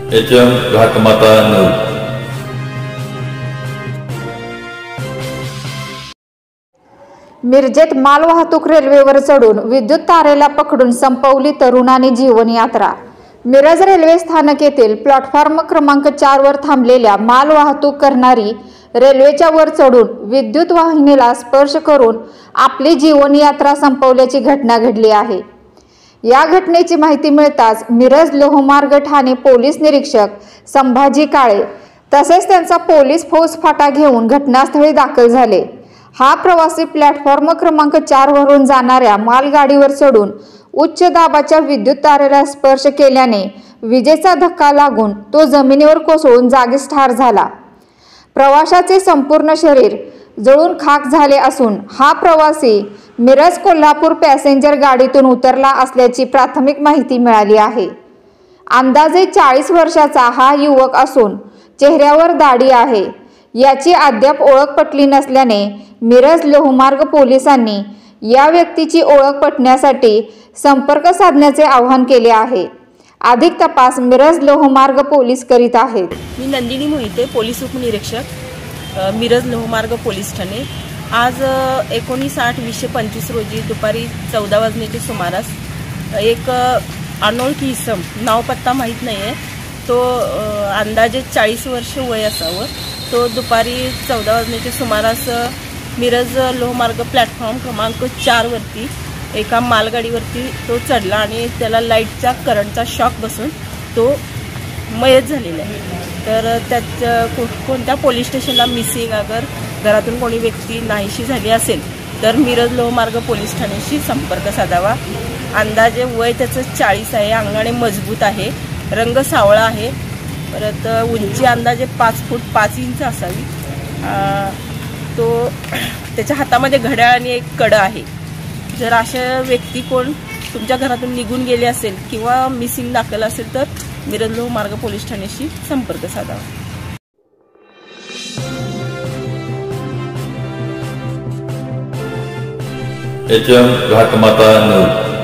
HM घाटमाता news. मिरजेत मालवाहतूक रेल्वेवर चढून विद्युत तारेला पकडून संपवली तरुणाने जीवन यात्रा। मिरज रेल्वे स्थानक येथील प्लॅटफॉर्म क्रमांक 4 वर थांबलेल्या मालवाहतूक करणारी रेल्वेच्या वर चढून विद्युत वाहिनीला स्पर्श करून आपली जीवन यात्रा संपवल्याची घटना घडली आहे। या घटनेची माहिती मिळताच मिरज लोहमार्ग ठाणे पोलीस निरीक्षक संभाजी काळे तसेच त्यांचा पोलीस फौजफाटा घेऊन घटनास्थळी दाखल झाले। हा प्रवासी प्लॅटफॉर्म क्रमांक 4 वरून जाणाऱ्या मालगाडीवर चढून उच्च दाबाच्या विद्युत तारेला स्पर्श केल्याने विजेचा धक्का लागून तो जमिनीवर कोसळून जागीच ठार झाला। प्रवाशाचे संपूर्ण शरीर जळून खाक झाले असून हा प्रवासी मिरज कोल्हापूर पॅसेंजर गाडीतून उतरला असल्याची प्राथमिक माहिती मिळाली आहे। अंदाजे 40 वर्षाचा हा युवक असून चेहऱ्यावर दाढी आहे। याची अद्याप ओळख पटली नसल्याने मिरज लोहमार्ग पोलिसांनी या व्यक्तीची ओळख पटण्यासाठी संपर्क साधण्याचे आवाहन केले आहे। अधिक तपास मिरज लोहमार्ग पोलीस करीत आहेत। मी नंदिनी मोहिते, पोलीस उपनिरीक्षक, मिरज लोहमार्ग पोलीस ठाणे। आज 19/8/2025 रोजी दुपारी 14 वाजण्याच्या सुमारास एक अनोळखी इसम, नाव पत्ता माहीत नाही आहे, तो अंदाजे 40 वर्ष वय असावं, तो दुपारी 14 वाजण्याच्या सुमारास मिरज लोहमार्ग प्लॅटफॉर्म क्रमांक 4 वरती एका मालगाडीवरती तो चढला आणि त्याला लाईटचा करंटचा शॉक बसून तो मयत झालेला आहे। तर त्यात कोणत्या पोलीस स्टेशनला मिसिंग, अगर घरातून कोणी व्यक्ती नाहीशी झाली असेल तर मिरज लोहमार्ग पोलीस ठाण्याशी संपर्क साधावा। अंदाजे वय त्याचं 40 आहे, अंगाने मजबूत आहे, रंग सावळा आहे, परत उंची अंदाजे 5 फूट 5 इंच असावी। तो त्याच्या हातामध्ये घड्याळ आणि एक कडा आहे। जर अशा व्यक्ती कोण तुमच्या घरातून निघून गेले असेल किंवा मिसिंग दाखल असेल तर मिरज लोहमार्ग पोलीस ठाण्याशी संपर्क साधावा। HM घाटमाता news.